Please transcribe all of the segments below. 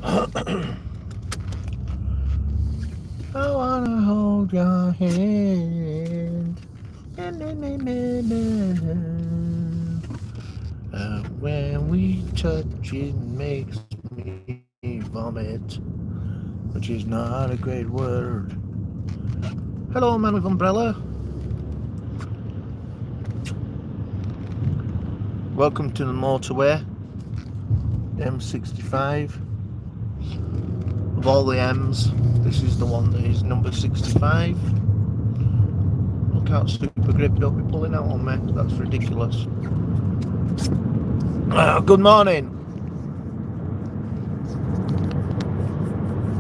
I wanna hold your hand. When we touch, it makes me vomit, which is not a great word. Hello, man with umbrella. Welcome to the motorway, M65. Of all the M's, this is the one that is number 65. Look out, super grip, don't be pulling out on me, that's ridiculous. Good morning.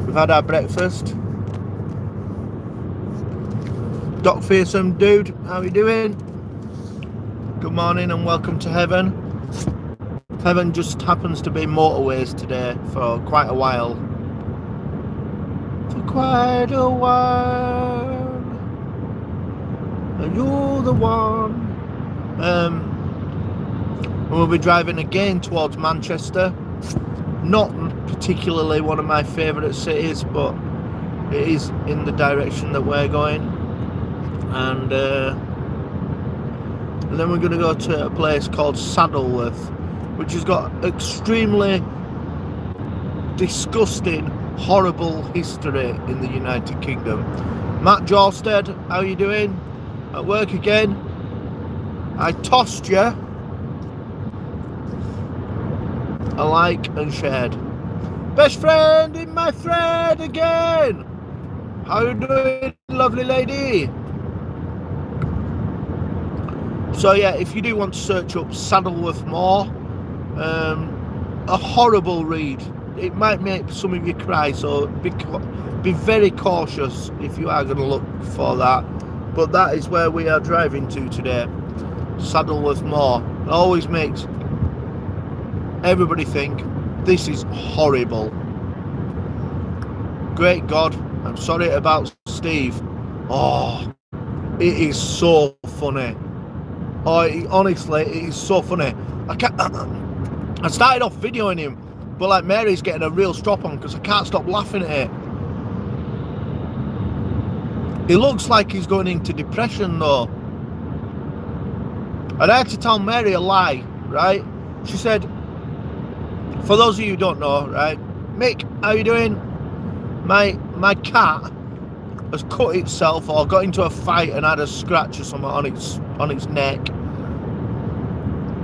We've had our breakfast. Doc Fearsome dude, how are you doing? Good morning and welcome to heaven. Heaven just happens to be motorways today for quite a while. For quite a while. And you're the one. We'll be driving again towards Manchester. Not particularly one of my favourite cities, but it is in the direction that we're going. And then we're going to go to a place called Saddleworth, which has got extremely disgusting, horrible history in the United Kingdom. Matt Jorsted, how are you doing? At work again? I tossed you a like and shared. Best friend in my thread again. How you doing, lovely lady? So yeah, if you do want to search up Saddleworth Moor, a horrible read. It might make some of you cry, so be very cautious if you are going to look for that. But that is where we are driving to today, Saddleworth Moor. It always makes everybody think this is horrible. Great God, I'm sorry about Steve. Oh, it is so funny. Oh, honestly, it is so funny. I started off videoing him, but like Mary's getting a real strop on because I can't stop laughing at it. He looks like he's going into depression though. And I had to tell Mary a lie, right? She said, for those of you who don't know, right, Mick, how you doing? My cat has cut itself or got into a fight and had a scratch or something on its neck.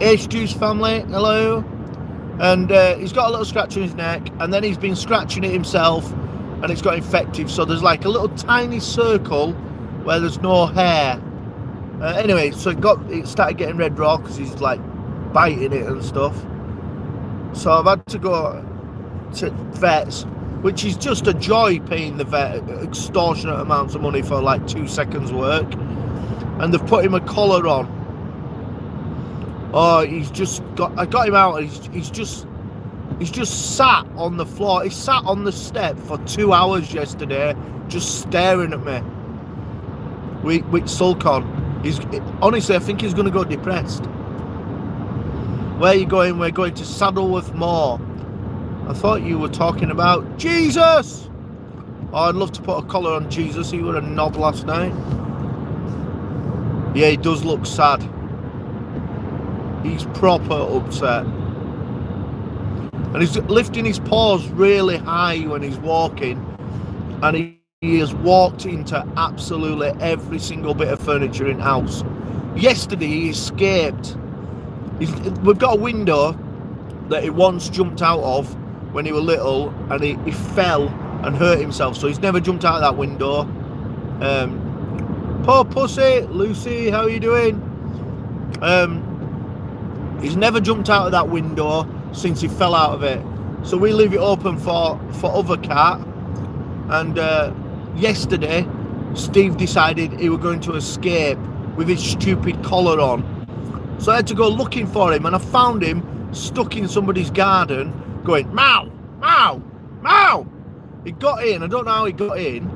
H Juice family, hello. And he's got a little scratch on his neck, and then he's been scratching it himself, and it's got infected. So there's like a little tiny circle where there's no hair. Anyway, so it started getting red raw because he's like biting it and stuff. So I've had to go to vets, which is just a joy paying the vet extortionate amounts of money for like 2 seconds work. And they've put him a collar on. Oh, I got him out and he's just sat on the floor. He sat on the step for 2 hours yesterday, just staring at me with sulk on. Honestly, I think he's going to go depressed. Where are you going? We're going to Saddleworth Moor. I thought you were talking about Jesus. Oh, I'd love to put a collar on Jesus. He was a knob last night. Yeah, he does look sad. He's proper upset. And he's lifting his paws really high when he's walking. And he has walked into absolutely every single bit of furniture in house. Yesterday he escaped. We've got a window that he once jumped out of when he was little, and he fell and hurt himself, so he's never jumped out of that window. Poor pussy, Lucy, how are you doing? He's never jumped out of that window since he fell out of it, so we leave it open for other cat. And yesterday Steve decided he was going to escape with his stupid collar on. So I had to go looking for him, and I found him stuck in somebody's garden going, meow, meow, meow. He got in, I don't know how he got in,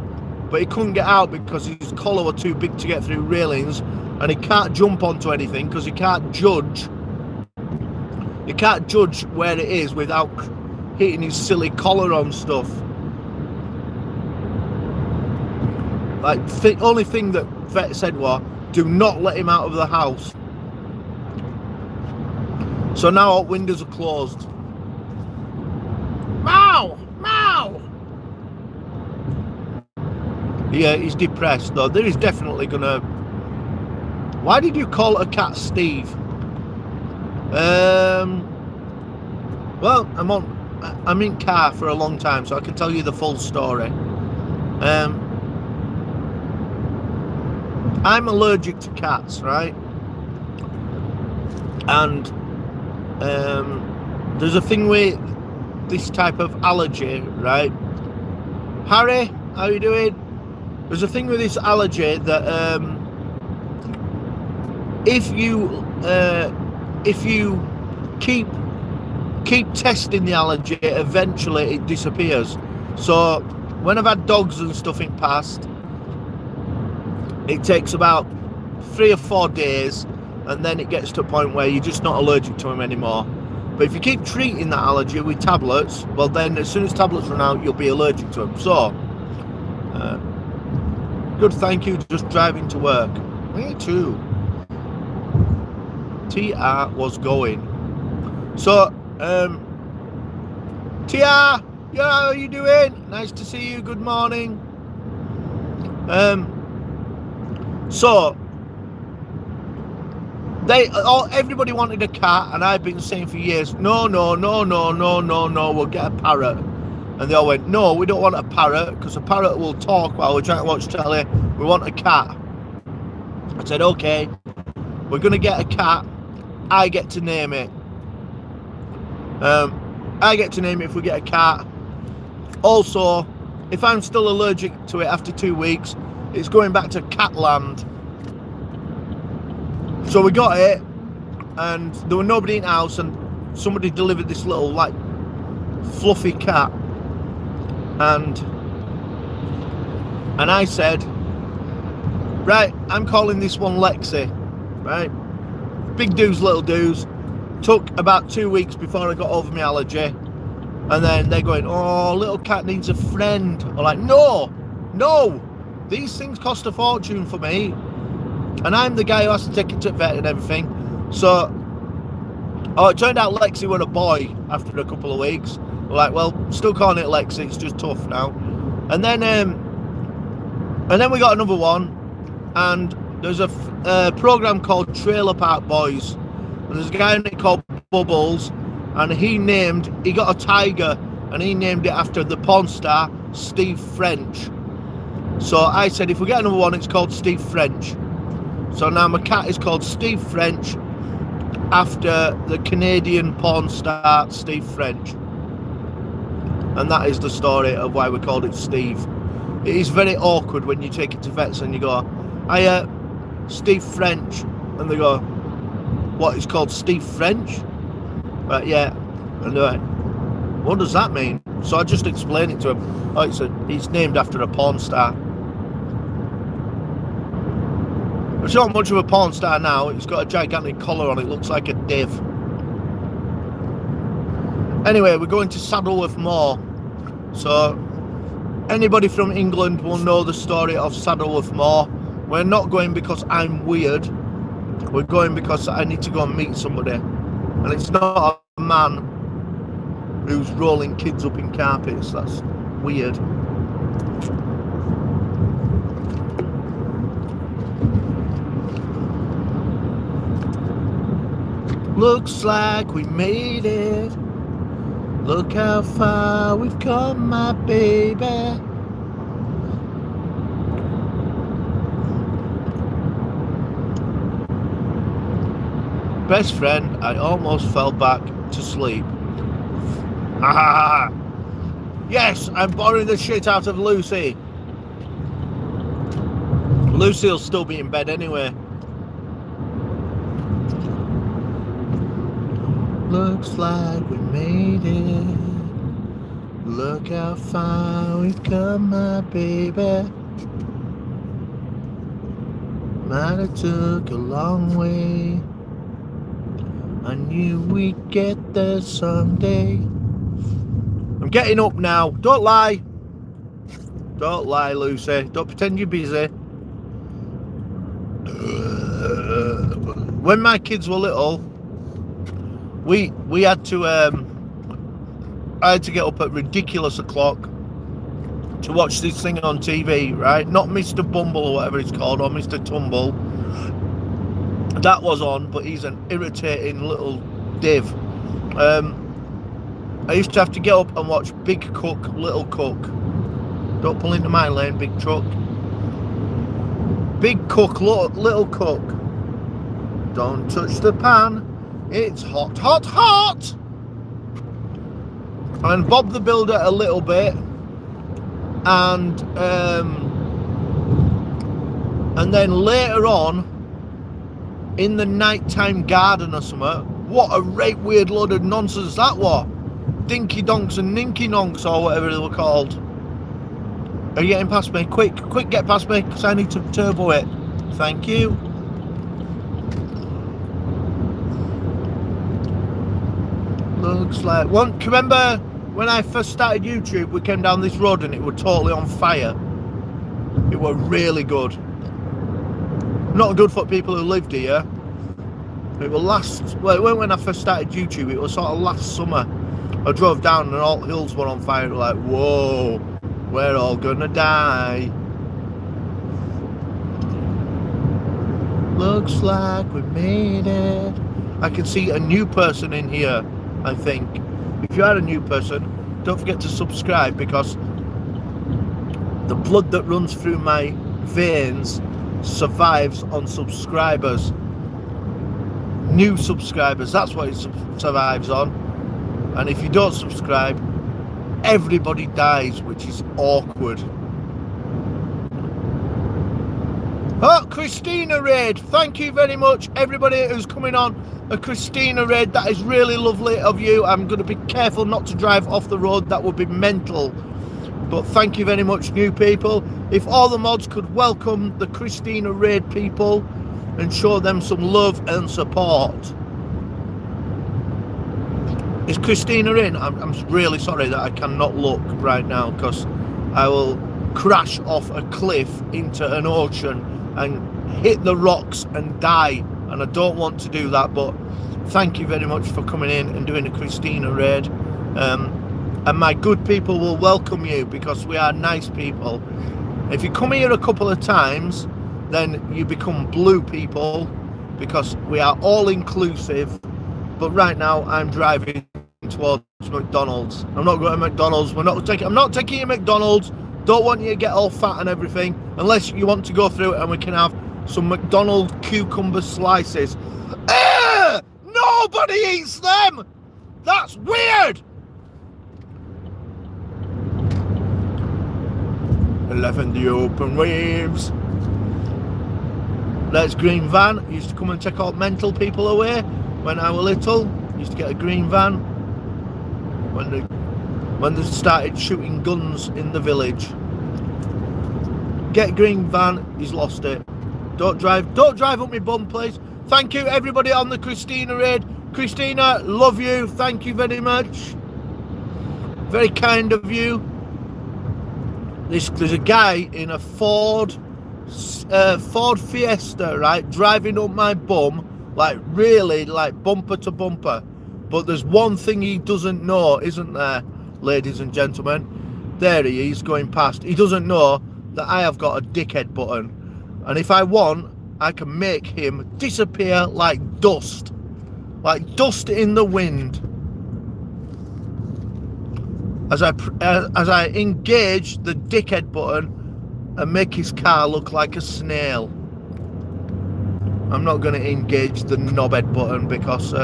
but he couldn't get out because his collar was too big to get through railings, and he can't jump onto anything because he can't judge where it is without hitting his silly collar on stuff. Like, the only thing that vet said was, do not let him out of the house. So now our windows are closed. Meow! Meow! Yeah, he's depressed though. There is definitely gonna... Why did you call a cat Steve? Well, I'm in car for a long time, so I can tell you the full story. I'm allergic to cats, right? And there's a thing with this type of allergy, right? Harry, how are you doing? There's a thing with this allergy that if you keep testing the allergy, eventually it disappears. So when I've had dogs and stuff in past, it takes about 3 or 4 days, and then it gets to a point where you're just not allergic to them anymore. But if you keep treating that allergy with tablets, well then as soon as tablets run out, you'll be allergic to them. So good, thank you, just driving to work. Me too. TR was going. So TR, yeah, how are you doing? Nice to see you, good morning. So everybody wanted a cat, and I've been saying for years, no, we'll get a parrot. And they all went, no, we don't want a parrot, because a parrot will talk while we're trying to watch telly. We want a cat. I said, okay, we're going to get a cat. I get to name it. I get to name it if we get a cat. Also, if I'm still allergic to it after 2 weeks, it's going back to Catland. So we got it, and there was nobody in the house, and somebody delivered this little, like, fluffy cat. And I said, right, I'm calling this one Lexi, right? Big do's, little do's. Took about 2 weeks before I got over my allergy. And then they're going, oh, little cat needs a friend. I'm like, no, these things cost a fortune for me. And I'm the guy who has to take it to vet and everything. So, it turned out Lexi was a boy after a couple of weeks. We're like, well, still calling it Lexi, it's just tough now. And then we got another one, and there's a program called Trailer Park Boys. And there's a guy in it called Bubbles, and he got a tiger, and he named it after the porn star Steve French. So I said, if we get another one, it's called Steve French. So now my cat is called Steve French after the Canadian porn star Steve French. And that is the story of why we called it Steve. It is very awkward when you take it to vets and you go, Steve French. And they go, what, it's called Steve French? But yeah. And they're like, what does that mean? So I just explained it to him. Oh, it's named after a porn star. It's not much of a porn star now. It's got a gigantic collar on it. Looks like a div. Anyway, we're going to Saddleworth Moor. So anybody from England will know the story of Saddleworth Moor. We're not going because I'm weird. We're going because I need to go and meet somebody. And it's not a man who's rolling kids up in carpets. That's weird. Looks like we made it. Look how far we've come, my baby. Best friend, I almost fell back to sleep. Ah, yes, I'm boring the shit out of Lucy. Lucy'll still be in bed anyway. Looks like we made it. Look how far we've come, my baby. Might have took a long way. I knew we'd get there someday. I'm getting up now. Don't lie. Don't lie, Lucy. Don't pretend you're busy. When my kids were little, we had to I had to get up at ridiculous o'clock to watch this thing on TV, right? Not Mr. Bumble or whatever it's called, or Mr. Tumble. That was on, but he's an irritating little div. I used to have to get up and watch Big Cook, Little Cook. Don't pull into my lane, big truck. Big Cook, Little Cook. Don't touch the pan. It's hot, hot, hot. And Bob the Builder a little bit. And then later on, in the nighttime garden or something, what a right weird load of nonsense that was. Dinky donks and ninky nonks or whatever they were called. Are you getting past me? Quick, get past me, because I need to turbo it. Thank you. Looks like one. Remember when I first started YouTube, we came down this road and it was totally on fire. It was really good. Not good for people who lived here. It was when I first started YouTube, it was sort of last summer. I drove down and all hills were on fire. It was like, whoa, we're all gonna die. Looks like we made it. I can see a new person in here, I think. If you are a new person, don't forget to subscribe, because the blood that runs through my veins survives on subscribers. New subscribers, that's what it survives on. And if you don't subscribe, everybody dies, which is awkward. Oh, Christina Raid, thank you very much, everybody who's coming on a Christina Raid. That is really lovely of you. I'm going to be careful not to drive off the road. That would be mental. But thank you very much, new people. If all the mods could welcome the Christina Raid people and show them some love and support. Is Christina in? I'm really sorry that I cannot look right now, because I will crash off a cliff into an ocean and hit the rocks and die, and I don't want to do that. But thank you very much for coming in and doing a Christina Raid. And my good people will welcome you, because we are nice people. If you come here a couple of times, then you become blue people, because we are all inclusive. But right now I'm driving towards McDonald's. I'm not going to McDonald's. I'm not taking you to McDonald's. Don't want you to get all fat and everything, unless you want to go through it and we can have some McDonald's cucumber slices. Nobody eats them. That's weird. 11 the open waves. There's green van. Used to come and take all mental people away when I was little. Used to get a green van when they started shooting guns in the village. Get green van. He's lost it. Don't drive up my bum, please. Thank you everybody on the Christina Raid. Christina, love you. Thank you very much. Very kind of you. There's a guy in a Ford Fiesta, right, driving up my bum, like really, like bumper to bumper. But there's one thing he doesn't know, isn't there, ladies and gentlemen? There he is going past. He doesn't know that I have got a dickhead button, and if I want, I can make him disappear like dust in the wind. As I engage the dickhead button and make his car look like a snail. I'm not going to engage the knobhead button, because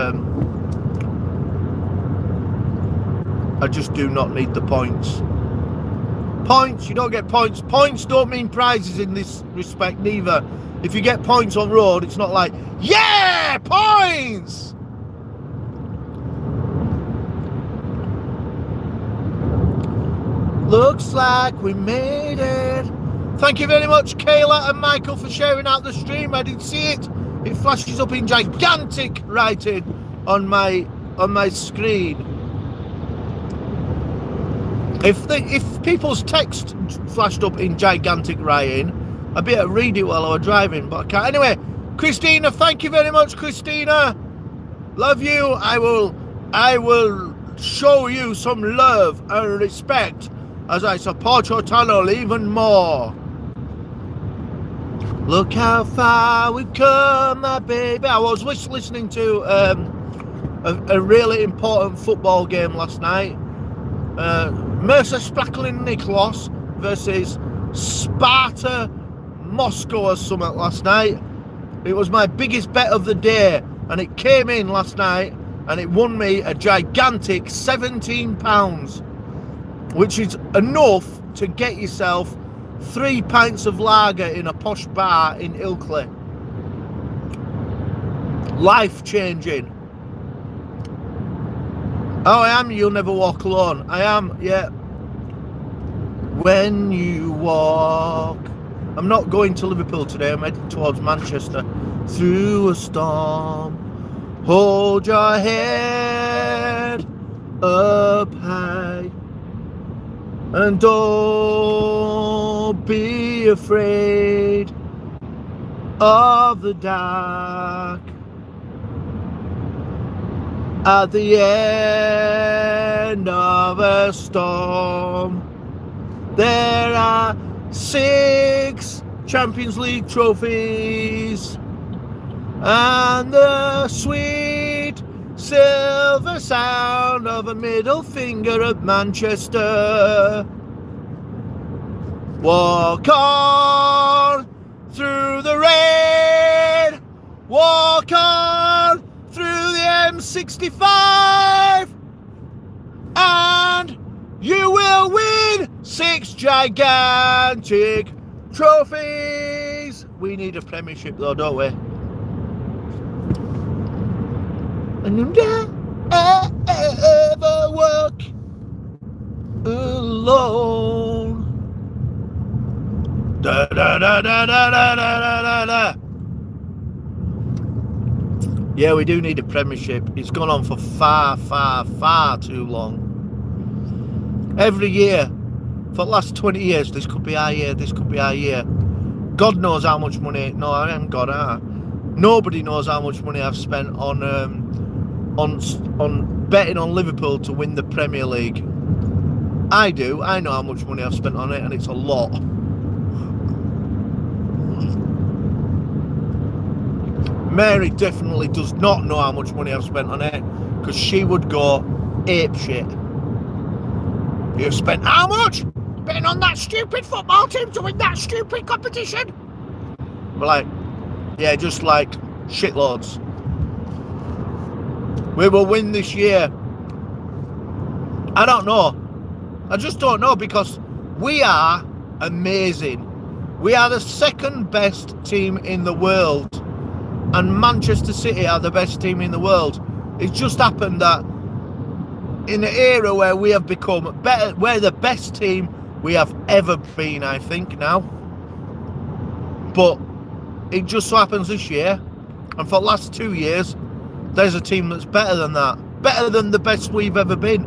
I just do not need the points. Points, you don't get points. Points don't mean prizes in this respect neither. If you get points on road, it's not like, yeah, points! Looks like we made it. Thank you very much, Kayla and Michael, for sharing out the stream. I did see it. It flashes up in gigantic writing on my screen. If people's text flashed up in gigantic writing, I'd be able to read it while I was driving, but I can't. Anyway, Christina, thank you very much, Christina. Love you. I will show you some love and respect as I support your channel even more. Look how far we've come, my baby. I was listening to a really important football game last night. Mercer Sprackling Niklas versus Sparta Moscow or something last night. It was my biggest bet of the day, and it came in last night, and it won me a gigantic £17, which is enough to get yourself 3 pints of lager in a posh bar in Ilkley. Life changing. Oh, I am You'll Never Walk Alone. I am, yeah. When you walk. I'm not going to Liverpool today. I'm heading towards Manchester. Through a storm. Hold your head up high. And don't be afraid of the dark. At the end of a storm, there are 6 Champions League trophies and the sweet silver sound of a middle finger at Manchester. Walk on through the rain, walk on through the M65, and you will win 6 gigantic trophies. We need a premiership though, don't we? And you never walk alone. Da da da da da da da da. Yeah, we do need a premiership. It's gone on for far, far, far too long. Every year, for the last 20 years, this could be our year, this could be our year. God knows how much money. No, I haven't got that. Nobody knows how much money I've spent on betting on Liverpool to win the Premier League. I do. I know how much money I've spent on it, and it's a lot. Mary definitely does not know how much money I've spent on it, because she would go apeshit. You've spent how much? Betting on that stupid football team to win that stupid competition? We're like, yeah, just like shitloads. We will win this year. I don't know. I just don't know, because we are amazing. We are the second best team in the world. And Manchester City are the best team in the world. It's just happened that in an era where we have become better, we're the best team we have ever been, I think, now. But it just so happens this year, and for the last 2 years, there's a team that's better than that. Better than the best we've ever been.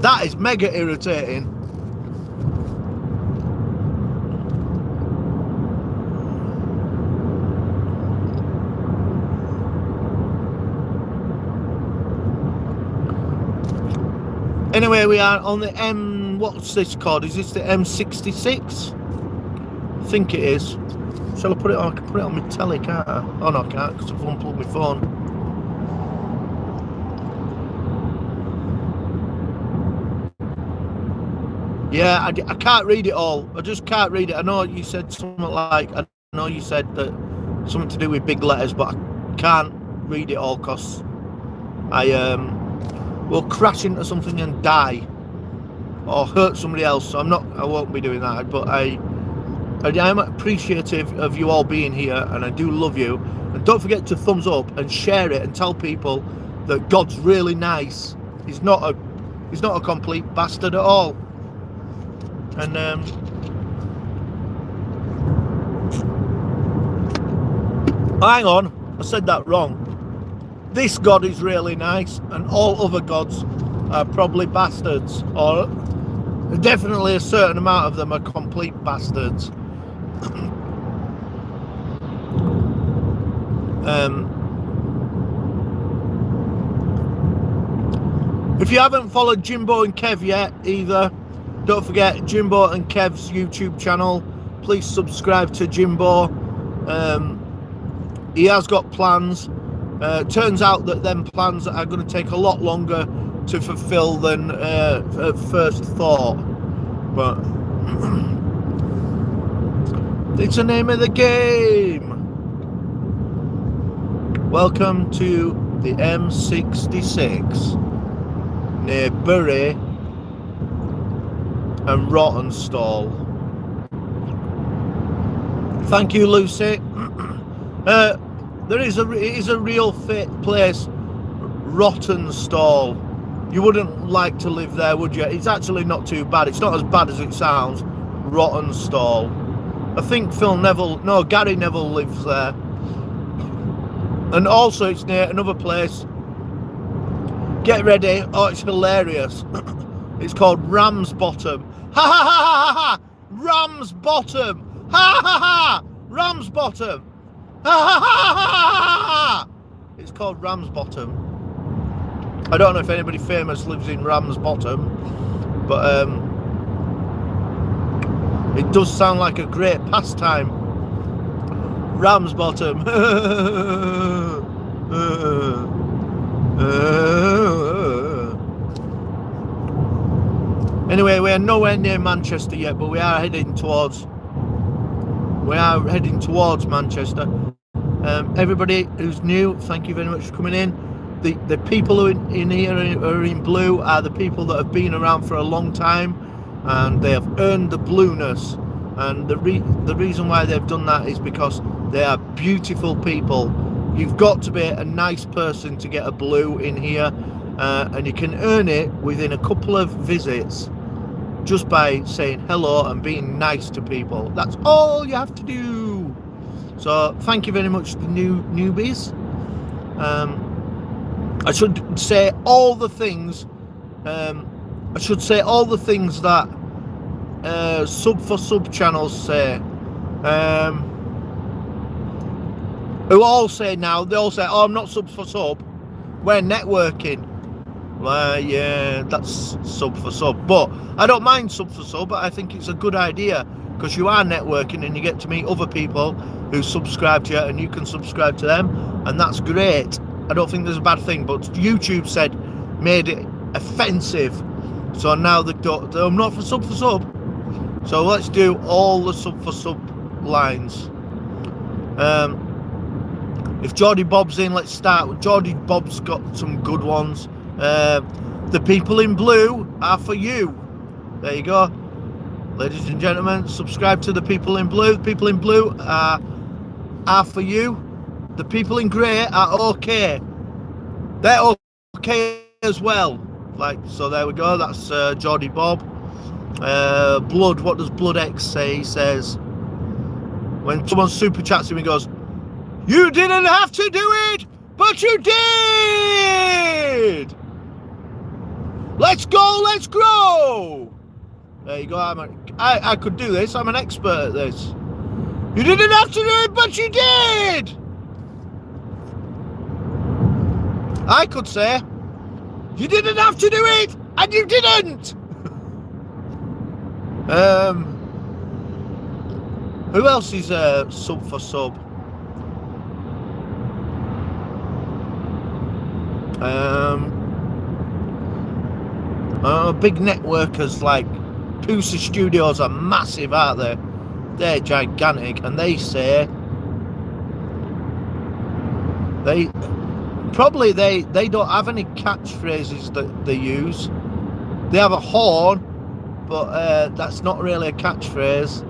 That is mega irritating. Anyway, we are on the what's this called? Is this the M66? I think it is. Shall I put it on? I can put it on my telly, can't I? Oh no, I can't, because I've unplugged my phone. Yeah, I can't read it all. I just can't read it. I know you said something like, I know you said that something to do with big letters, but I can't read it all because I will crash into something and die or hurt somebody else. So I won't be doing that. But I am appreciative of you all being here, and I do love you. And don't forget to thumbs up and share it and tell people that God's really nice. He's not a complete bastard at all. And hang on, I said that wrong. This God is really nice, and all other gods are probably bastards, or definitely a certain amount of them are complete bastards. If you haven't followed Jimbo and Kev yet either, don't forget Jimbo and Kev's YouTube channel. Please subscribe to Jimbo. He has got plans. Turns out that them plans are going to take a lot longer to fulfill than at first thought. But it's the name of the game. Welcome to the M66 near Bury and Rottenstall. Thank you, Lucy. It is a real fit place, Rottenstall. You wouldn't like to live there, would you? It's actually not too bad. It's not as bad as it sounds. Rottenstall. I think Gary Neville lives there. And also it's near another place. Get ready. Oh, it's hilarious. It's called Ramsbottom. Ha ha ha ha ha! Ramsbottom. Ha ha ha! Ramsbottom. Ha ha ha ha ha! It's called Ramsbottom. I don't know if anybody famous lives in Ramsbottom, but it does sound like a great pastime. Ramsbottom. Anyway, we are nowhere near Manchester yet, but we are heading towards Manchester. Everybody who's new, thank you very much for coming in. The people who are in here are in blue are the people that have been around for a long time, and they have earned the blueness. And the reason why they've done that is because they are beautiful people. You've got to be a nice person to get a blue in here, and you can earn it within a couple of visits just by saying hello and being nice to people. That's all you have to do. So thank you very much to the newbies. I should say all the things. I should say all the things that sub for sub channels say. Who all say now? They all say, "Oh, I'm not sub for sub. We're networking." Well, yeah, that's sub for sub. But I don't mind sub for sub. I think it's a good idea because you are networking and you get to meet other people who subscribe to you and you can subscribe to them, and that's great. I don't think there's a bad thing, but YouTube made it offensive, so now I'm not for sub. So let's do all the sub for sub lines. If Geordie Bob's in, let's start. Geordie Bob's got some good ones. The people in blue are for you. There you go, ladies and gentlemen. Subscribe to the people in blue. The people in blue are for you. The people in grey are okay. They're okay as well. So there we go. That's Geordie Bob. Blood. What does Blood X say? He says, when someone super chats him, he goes, "You didn't have to do it, but you did. Let's go, let's grow." There you go. I could do this. I'm an expert at this. You didn't have to do it, but you did. I could say, you didn't have to do it, and you didn't. Who else is sub for sub? Big networkers like Pusa Studios are massive, aren't they? They're gigantic, and they say they don't have any catchphrases that they use. They have a horn, but that's not really a catchphrase.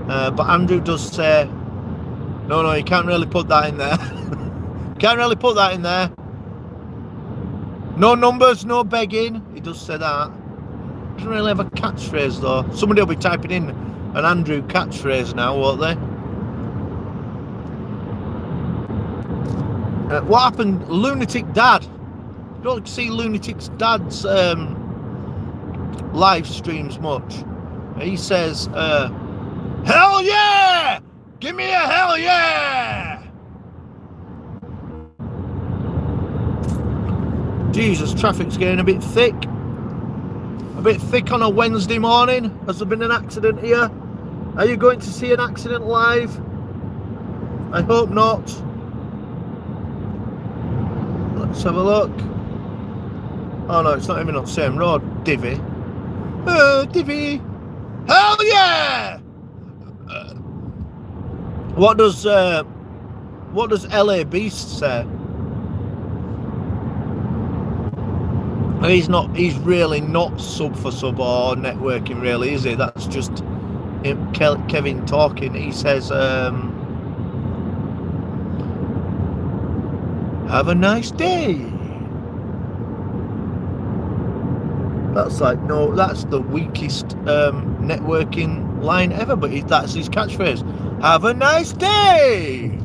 But Andrew does say, no, you can't really put that in there. Can't really put that in there. No numbers, no begging. He does say that. Doesn't really have a catchphrase though. Somebody will be typing in an Andrew catchphrase now, won't they? What happened? Lunatic Dad. You don't see Lunatic's dad's live streams much. He says, hell yeah! Give me a hell yeah! Jesus, traffic's getting a bit thick. A bit thick on a Wednesday morning. Has there been an accident here? Are you going to see an accident live? I hope not. Let's have a look. Oh no, it's not even on the same road. Divvy. Divvy. Hell yeah! What does LA Beast say? He's really not sub for sub or networking really, is he? That's just him, Kevin talking. He says, have a nice day. That's like, no, that's the weakest networking line ever, but that's his catchphrase. Have a nice day.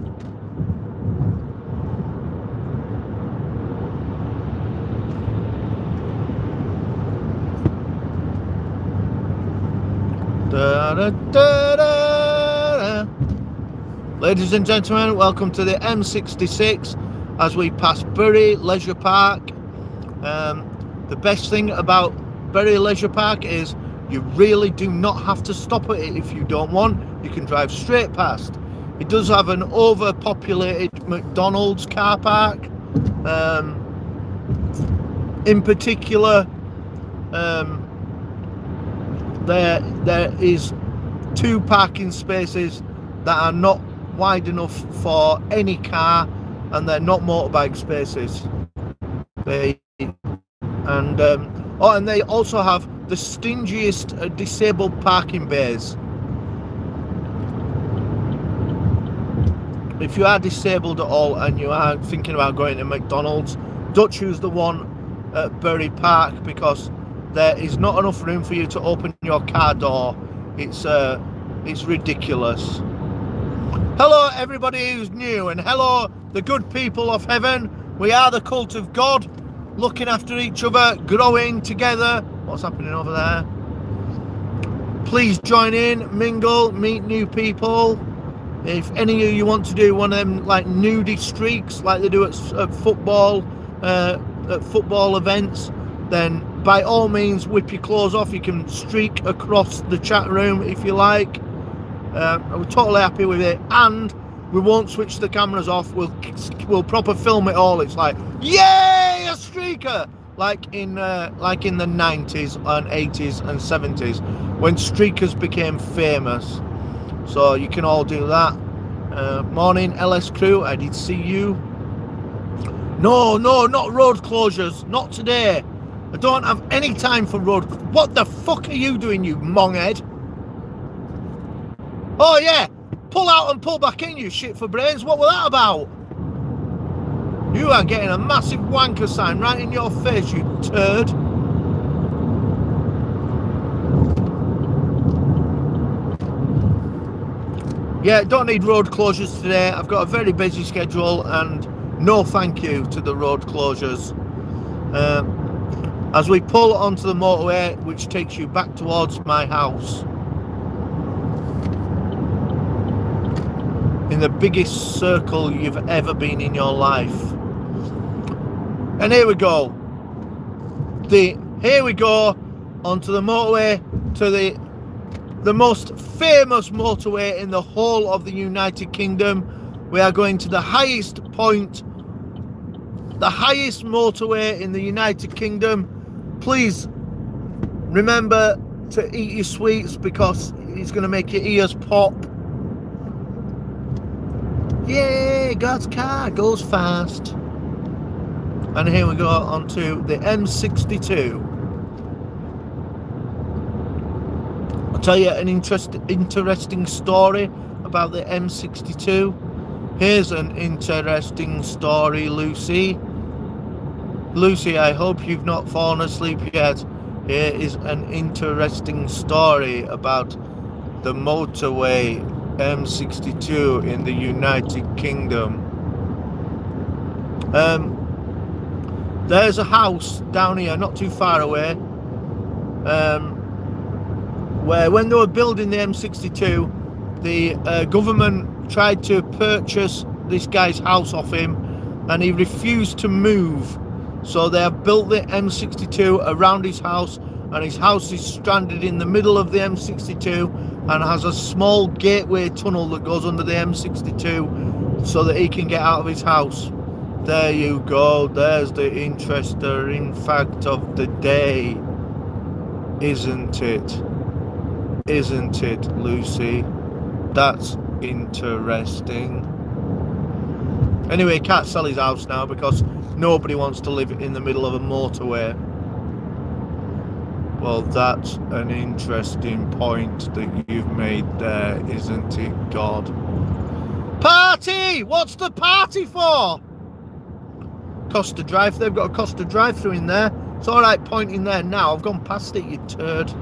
Da, da, da, da. Ladies and gentlemen, welcome to the M66 as we pass Bury Leisure Park. The best thing about Bury Leisure Park is you really do not have to stop at it if you don't want. You can drive straight past. It does have an overpopulated McDonald's car park. In particular, there is 2 parking spaces that are not wide enough for any car, and they're not motorbike spaces. And they also have the stingiest disabled parking bays. If you are disabled at all and you are thinking about going to McDonald's, don't choose the one at Bury Park, because there is not enough room for you to open your car door. It's ridiculous. Hello everybody who's new, and hello the good people of heaven. We are the cult of God, looking after each other, growing together. What's happening over there? Please join in, mingle, meet new people. If any of you want to do one of them like nudie streaks like they do at football events, then by all means whip your clothes off. You can streak across the chat room if you like. We're totally happy with it, and we won't switch the cameras off. We'll proper film it all. It's like, yay, a streaker, like in the 90s and 80s and 70s when streakers became famous. So you can all do that. Morning LS crew, I did see you. No, not road closures, not today. I don't have any time for road. What the fuck are you doing, you monghead? Oh yeah, pull out and pull back in, you shit for brains. What was that about? You are getting a massive wanker sign right in your face, you turd. Yeah, don't need road closures today. I've got a very busy schedule, and no thank you to the road closures. As we pull onto the motorway, which takes you back towards my house, in the biggest circle you've ever been in your life. And here we go. Here we go onto the motorway to the most famous motorway in the whole of the United Kingdom. We are going to the highest point, the highest motorway in the United Kingdom. Please remember to eat your sweets, because it's going to make your ears pop. Yay, God's car goes fast. And here we go onto the M62. I'll tell you an interesting story about the M62. Here's an interesting story, Lucy. Lucy, I hope you've not fallen asleep yet. Here is an interesting story about the motorway M62 in the United Kingdom. There's a house down here, not too far away. where when they were building the M62, the government tried to purchase this guy's house off him, and he refused to move. So they have built the M62 around his house, and his house is stranded in the middle of the M62 and has a small gateway tunnel that goes under the M62 so that he can get out of his house. There you go. There's the interesting fact of the day. Isn't it? Isn't it, Lucy? That's interesting. Anyway, he can't sell his house now because nobody wants to live in the middle of a motorway. Well, that's an interesting point that you've made there, isn't it, God? Party! What's the party for? Costa Drive. They've got a Costa drive-through in there. It's all right pointing there now. I've gone past it, you turd.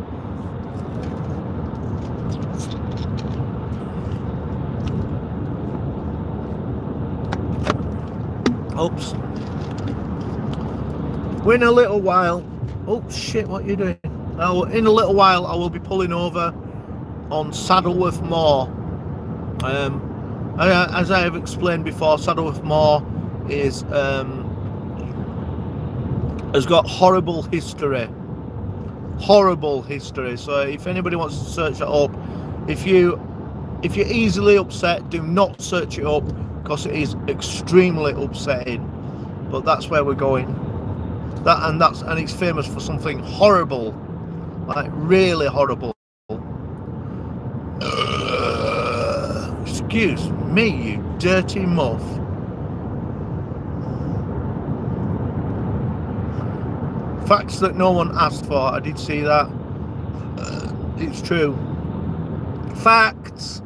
Oops. In a little while. Oh shit! What are you doing? In a little while, I will be pulling over on Saddleworth Moor. As I have explained before, Saddleworth Moor is has got horrible history. Horrible history. So if anybody wants to search it up, if you're easily upset, do not search it up because it is extremely upsetting. But that's where we're going. And it's famous for something horrible, like really horrible. Excuse me, you dirty muff. Facts that no one asked for. I did see that. It's true. Facts.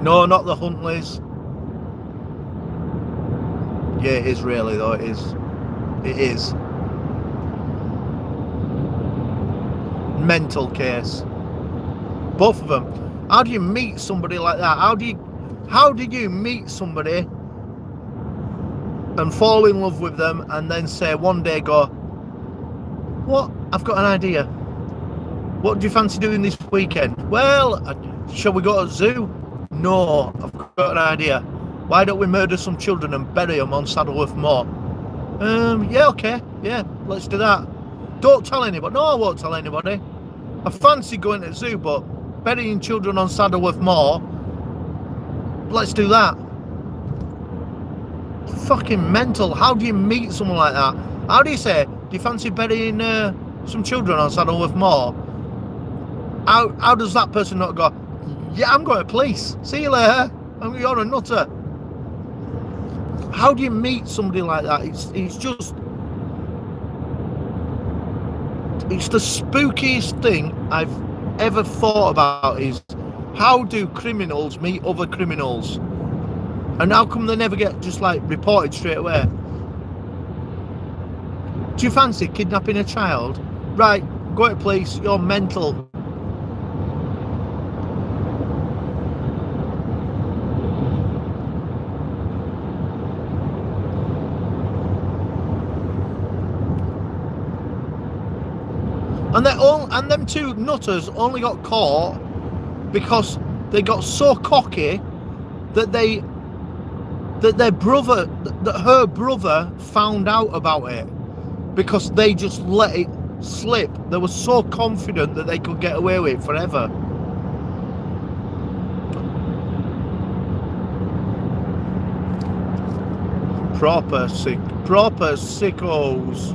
No, not the Huntleys. Yeah, it is really, though. It is. It is. Mental case. Both of them. How do you meet somebody like that? How did you meet somebody and fall in love with them and then say one day, go, what? I've got an idea. What do you fancy doing this weekend? Well, shall we go to the zoo? No, I've got an idea. Why don't we murder some children and bury them on Saddleworth Moor? Yeah, okay. Yeah, let's do that. Don't tell anybody. No, I won't tell anybody. I fancy going to the zoo, but burying children on Saddleworth Moor, let's do that. Fucking mental. How do you meet someone like that? How do you say, do you fancy burying some children on Saddleworth Moor? How does that person not go, yeah, I'm going to police. See you later. You're a nutter. How do you meet somebody like that? It's the spookiest thing I've ever thought about is how do criminals meet other criminals? And how come they never get just like reported straight away? Do you fancy kidnapping a child? Right, go to police, you're mental. And them two nutters only got caught because they got so cocky that her brother found out about it because they just let it slip. They were so confident that they could get away with it forever. Proper sickos.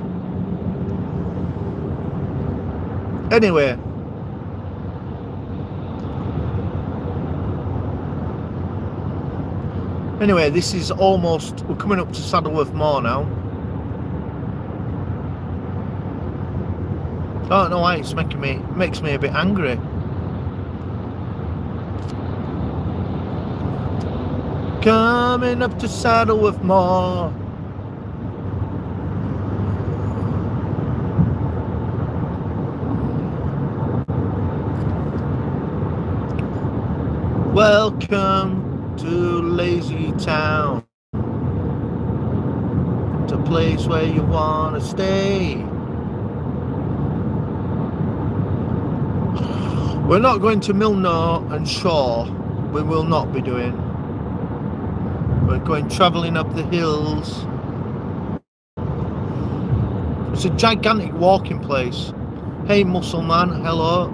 Anyway, this is almost, we're coming up to Saddleworth Moor now. I don't know why it's makes me a bit angry. Coming up to Saddleworth Moor. Welcome to Lazy Town. It's a place where you want to stay. We're not going to Milnor and Shaw. We will not be doing. We're going travelling up the hills. It's a gigantic walking place. Hey, muscle man, hello.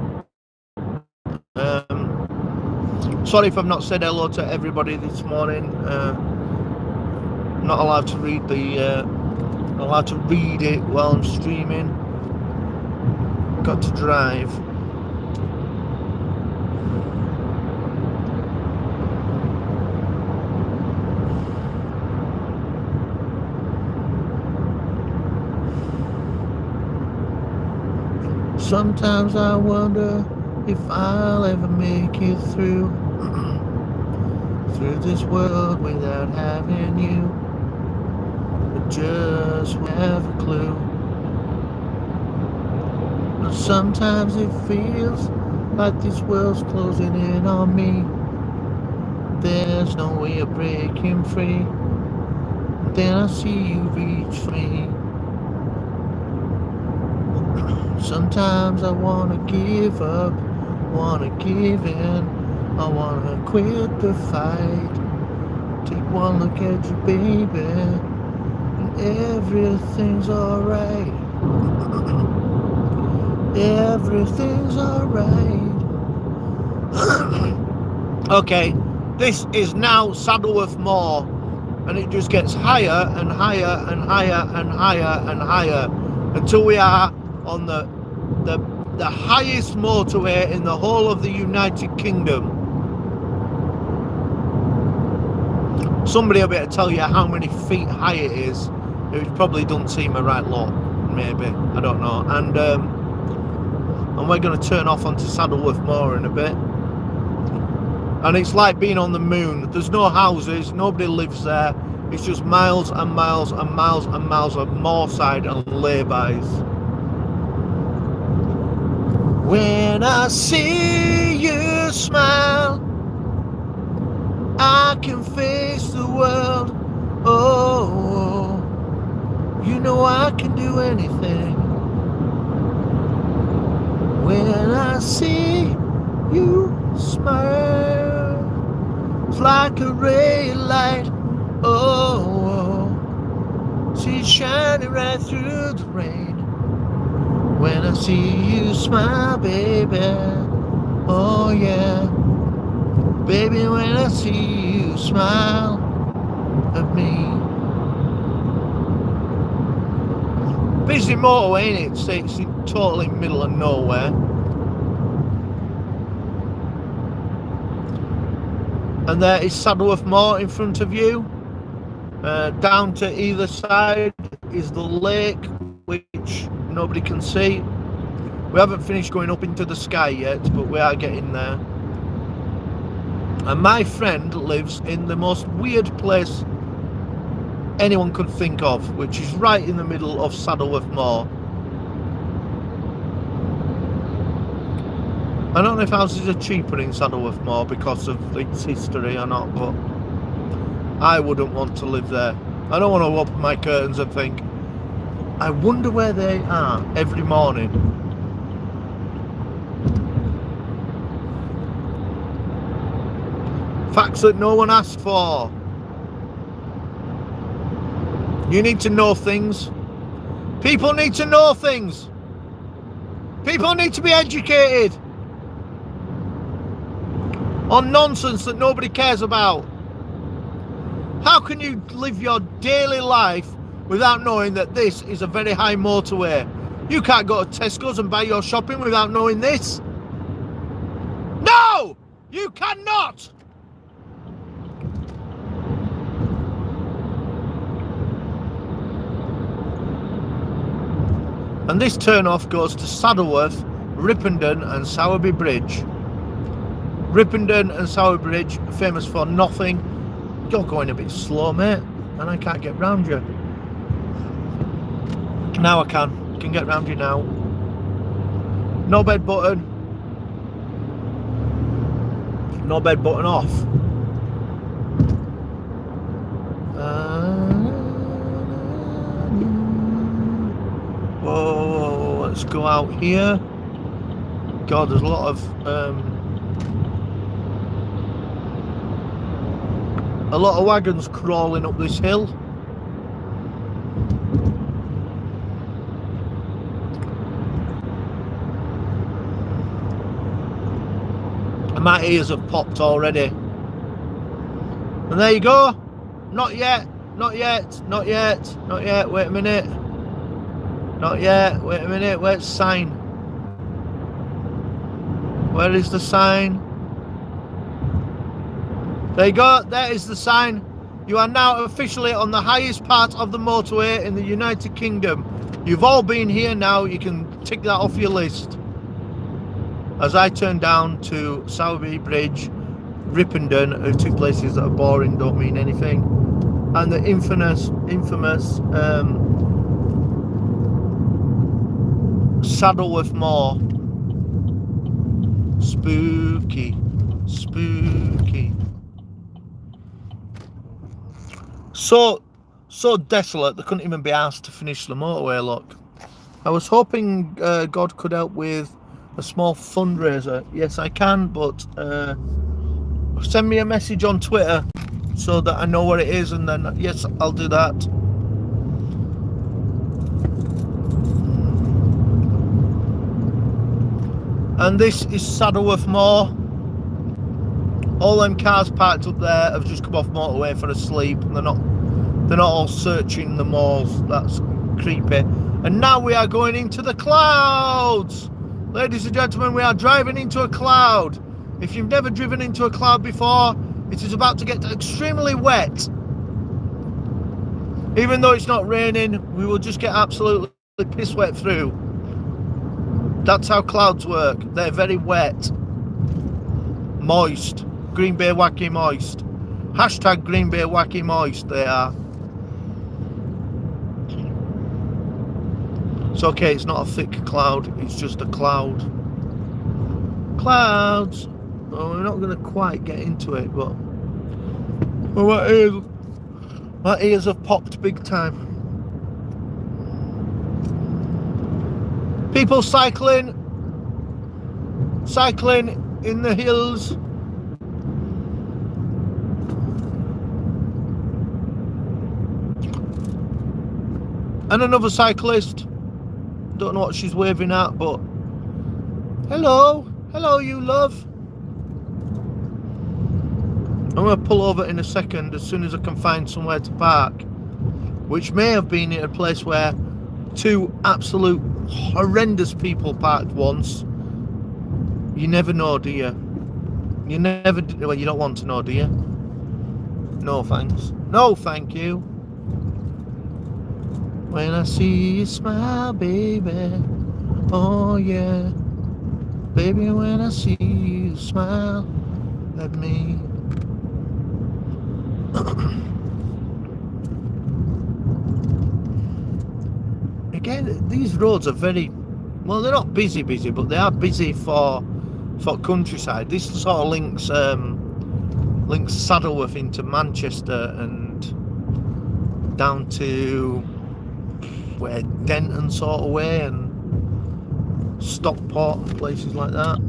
Sorry if I've not said hello to everybody this morning. Not allowed to read not allowed to read it while I'm streaming. Got to drive. Sometimes I wonder if I'll ever make it through this world without having you. I just have a clue. And sometimes it feels like this world's closing in on me. There's no way of breaking free. Then I see you reach for me. Sometimes I wanna give up, wanna give in, I wanna quit the fight. Take one look at you, baby, and everything's alright. Everything's alright. Okay, this is now Saddleworth Moor, and it just gets higher and higher and higher and higher and higher until we are on the highest motorway in the whole of the United Kingdom. Somebody will be able to tell you how many feet high it is. It probably doesn't seem a right lot, maybe, I don't know. And we're going to turn off onto Saddleworth Moor in a bit. And it's like being on the moon. There's no houses, nobody lives there. It's just miles and miles and miles and miles of moorside and laybys. When I see you smile, I can face the world. Oh, you know I can do anything. When I see you smile, it's like a ray of light. Oh, see it shining right through the rain. When I see you smile, baby, oh yeah. Baby, when I see you smile at me. Busy motorway, ain't it? It's in totally middle of nowhere. And there is Saddleworth Moor in front of you. Down to either side is the lake, which nobody can see. We haven't finished going up into the sky yet, but we are getting there. And my friend lives in the most weird place anyone could think of, which is right in the middle of Saddleworth Moor. I don't know if houses are cheaper in Saddleworth Moor because of its history or not, but I wouldn't want to live there. I don't want to open my curtains and think, I wonder where they are every morning. Facts that no one asked for. You need to know things. People need to know things. People need to be educated on nonsense that nobody cares about. How can you live your daily life without knowing that this is a very high motorway? You can't go to Tesco's and buy your shopping without knowing this. No! You cannot! And this turn-off goes to Saddleworth, Ripponden and Sowerby Bridge. Ripponden and Sowerby Bridge, famous for nothing. You're going a bit slow, mate, and I can't get round you. Now I can get round you now. No bed button. No bed button off. Whoa, let's go out here. God, there's a lot of wagons crawling up this hill. And my ears have popped already. And there you go. Not yet, not yet, not yet, not yet. Wait a minute. Not yet. Wait a minute. Where's the sign? Where is the sign? There you go. There is the sign. You are now officially on the highest part of the motorway in the United Kingdom. You've all been here now. You can tick that off your list. As I turn down to Sowerby Bridge, Ripondon, two places that are boring, don't mean anything, and the infamous Saddleworth Moor. Spooky. So desolate they couldn't even be asked to finish the motorway. Look, I was hoping God could help with a small fundraiser. Yes, I can, but send me a message on Twitter so that I know what it is, and then yes, I'll do that. And this is Saddleworth Moor. All them cars parked up there have just come off motorway for a sleep, and they're not all searching the moors. That's creepy. And now we are going into the clouds. Ladies and gentlemen, we are driving into a cloud. If you've never driven into a cloud before, it is about to get extremely wet. Even though it's not raining, we will just get absolutely piss wet through. That's how clouds work. They're very wet. Moist. Green Bay Wacky Moist. Hashtag Green Bay Wacky Moist, they are. It's okay, it's not a thick cloud, it's just a cloud. Clouds. Oh, we're not going to quite get into it, but oh, my ears have popped big time. People cycling in the hills. And another cyclist. Don't know what she's waving at, but hello you love. I'm going to pull over in a second as soon as I can find somewhere to park, which may have been in a place where two absolute horrendous people parked once. You never know, do you? You never, well, you don't want to know, do you? No thanks. No thank you. When I see you smile, baby, oh yeah, baby, when I see you smile at me. Again, these roads are very, well, they're not busy, but they are busy for countryside. This sort of links Saddleworth into Manchester and down to where Denton sort of way and Stockport and places like that.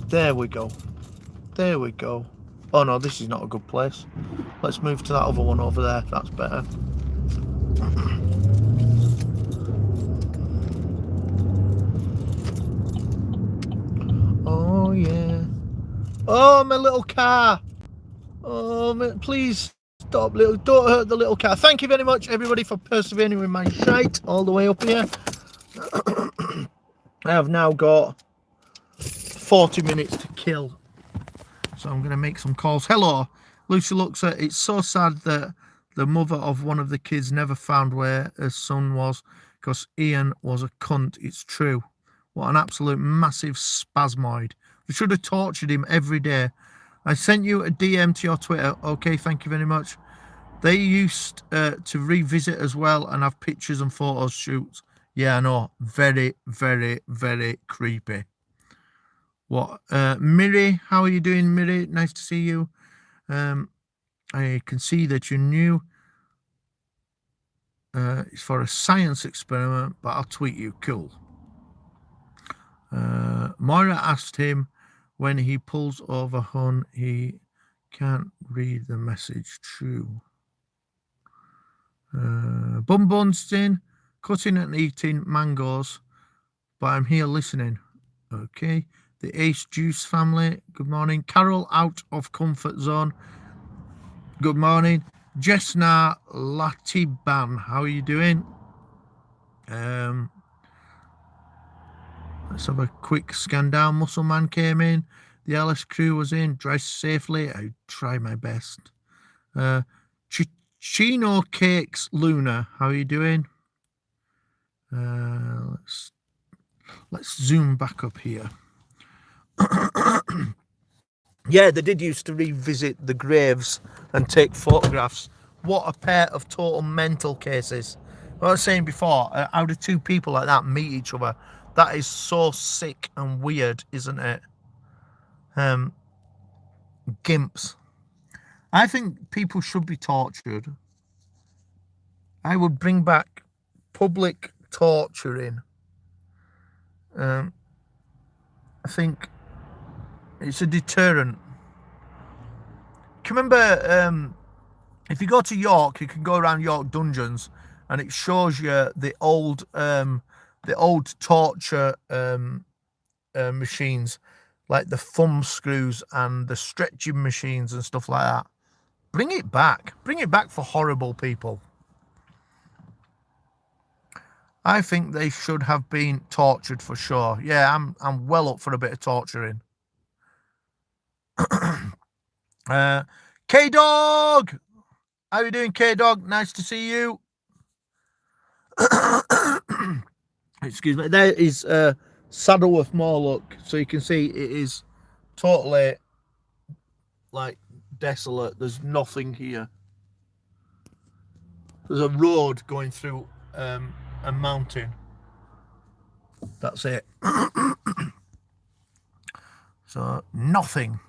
There we go. Oh no, this is not a good place. Let's move to that other one over there. That's better. Oh yeah. Oh, my little car. Oh, please stop, don't hurt the little car. Thank you very much, everybody, for persevering with my shite all the way up here. I have now got 40 minutes to kill, so I'm going to make some calls. Hello, Lucy looks at. It's so sad that the mother of one of the kids never found where her son was because Ian was a cunt. It's true. What an absolute massive spasmoid. We should have tortured him every day. I sent you a DM to your Twitter. Okay, thank you very much. They used to revisit as well and have pictures and photos shoots. Yeah, I know. Very, very, very creepy. What? Miri, how are you doing, Miri? Nice to see you. I can see that you're new. It's for a science experiment, but I'll tweet you. Cool. Moira asked him when he pulls over, hun, he can't read the message. True. Bum Bunston, cutting and eating mangoes, but I'm here listening. Okay. The Ace Juice family, good morning. Carol out of comfort zone, good morning. Jesna Latiban, how are you doing? Let's have a quick scan down. Muscle Man came in. The Alice crew was in. Dressed safely. I try my best. Chino Cakes Luna, how are you doing? Let's zoom back up here. Yeah, they did used to revisit the graves and take photographs. What a pair of total mental cases. What I was saying before, how do two people like that meet each other? That is so sick and weird, isn't it? Gimps. I think people should be tortured. I would bring back public torturing. I think it's a deterrent. Can you remember, if you go to York, you can go around York dungeons, and it shows you the old torture machines, like the thumb screws and the stretching machines and stuff like that. Bring it back. Bring it back for horrible people. I think they should have been tortured for sure. Yeah, I'm well up for a bit of torturing. K-Dog! How are you doing, K-Dog? Nice to see you. Excuse me. There is Saddleworth Moorlook. So you can see it is totally, like, desolate. There's nothing here. There's a road going through a mountain. That's it. So, nothing.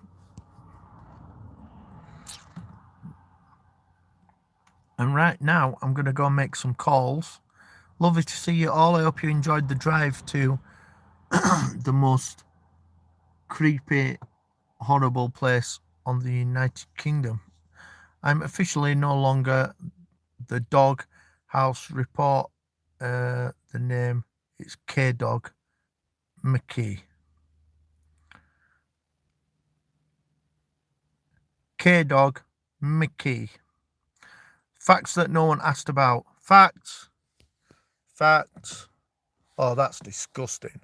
And right now, I'm going to go and make some calls. Lovely to see you all. I hope you enjoyed the drive to the most creepy, horrible place on the United Kingdom. I'm officially no longer the dog house report. The name is K-Dog McKee. K-Dog McKee. Facts that no one asked about. Facts. Oh, that's disgusting.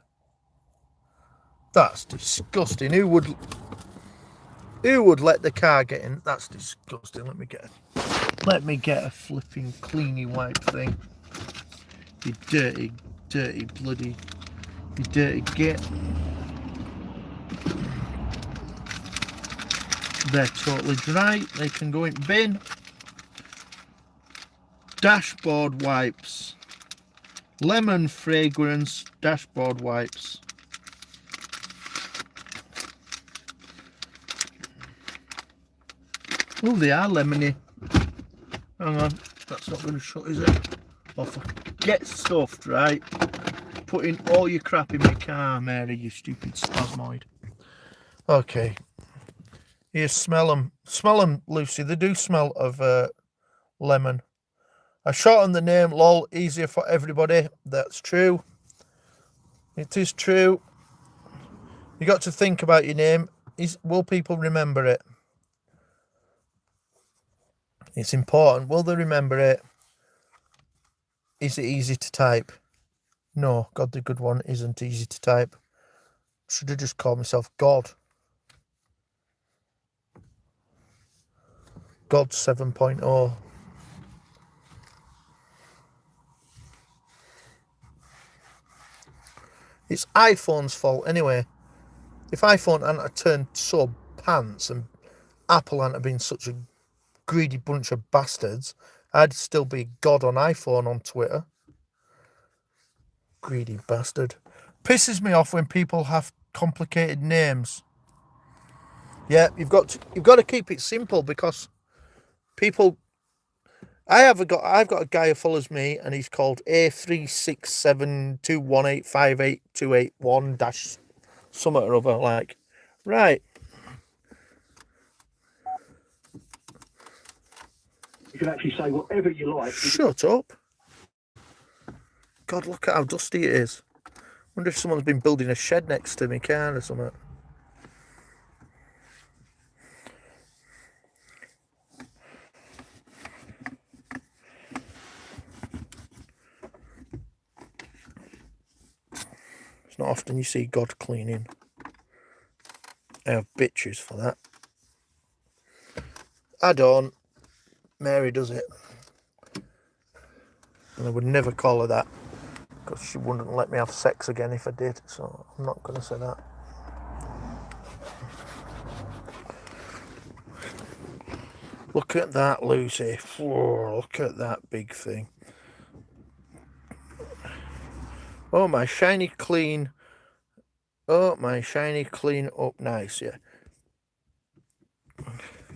That's disgusting. Who would let the car get in? That's disgusting. Let me get a flipping cleany wipe thing. You dirty bloody, you dirty git. They're totally dry. They can go in bin. Dashboard wipes. Lemon fragrance dashboard wipes. Oh, they are lemony. Hang on, that's not going to shut, is it? Oh, get stuffed, right? Putting all your crap in my car, Mary, you stupid spasmoid. Okay. Here, smell them. Smell them, Lucy. They do smell of lemon. I shortened the name, lol, easier for everybody. That's true. It is true. You got to think about your name. Will people remember it? It's important. Will they remember it? Is it easy to type? No, God the Good One isn't easy to type. Should have just called myself God. God 7.0. It's iPhone's fault anyway. If iPhone hadn't turned so pants and Apple hadn't been such a greedy bunch of bastards, I'd still be God on iPhone on Twitter. Greedy bastard. Pisses me off when people have complicated names. Yeah, you've got to keep it simple because people, I've got a guy who follows me, and he's called A36721858281 dash something or other. Like, right. You can actually say whatever you like. Shut up. God, look at how dusty it is. Wonder if someone's been building a shed next to me car or something. It's not often you see God cleaning. I have bitches for that. I don't. Mary does it. And I would never call her that, because she wouldn't let me have sex again if I did, so I'm not going to say that. Look at that, Lucy. Whoa, look at that big thing. Oh, my shiny clean. Oh, my shiny clean up nice, yeah.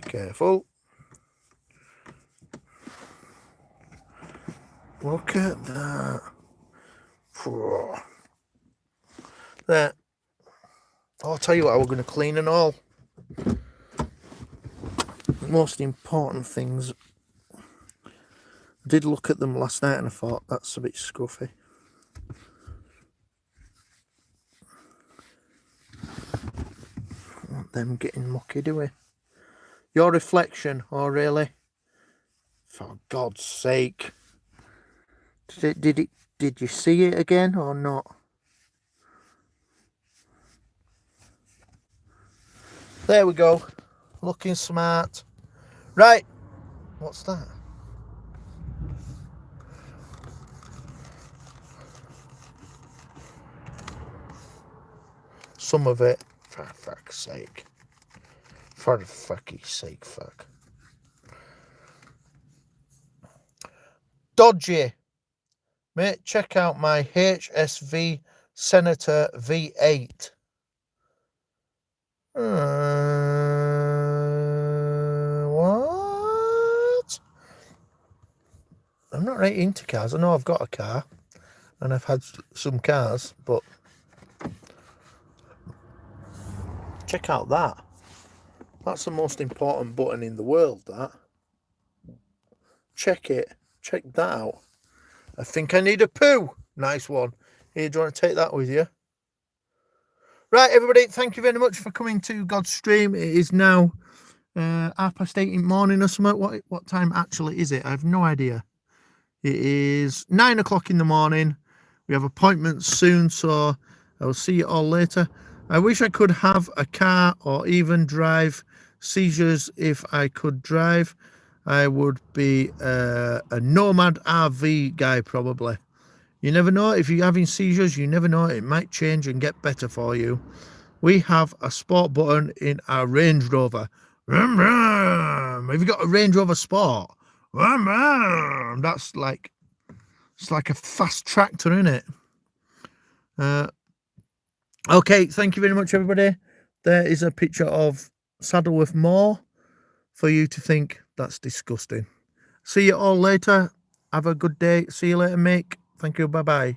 Careful. Look at that. Whoa. There. I'll tell you what, we're going to clean and all. The most important things. I did look at them last night and I thought, that's a bit scruffy. I want them getting mucky, do we? Your reflection, oh really? For God's sake. Did you see it again or not? There we go. Looking smart. Right. What's that? Some of it. For fuck's sake. For the fucking sake, fuck. Dodgy. Mate, check out my HSV Senator V8. What? I'm not right into cars. I know I've got a car and I've had some cars, but check out that. That's the most important button in the world, that. Check it. Check that out. I think I need a poo. Nice one. Here, do you want to take that with you? Right, everybody, thank you very much for coming to God's stream. It is now 8:30 in the morning or something. What time actually is it? I have no idea. It is 9 o'clock in the morning. We have appointments soon, so I will see you all later. I wish I could have a car or even drive. Seizures, if I could drive, I would be a nomad RV guy probably. You never know. If you're having seizures, you never know. It might change and get better for you. We have a sport button in our Range Rover. Vroom, vroom. Have you got a Range Rover Sport? Vroom, vroom. That's like, it's like a fast tractor, isn't it? Okay, thank you very much, everybody. There is a picture of Saddleworth Moor for you to think that's disgusting. See you all later. Have a good day. See you later, mate. Thank you. Bye-bye.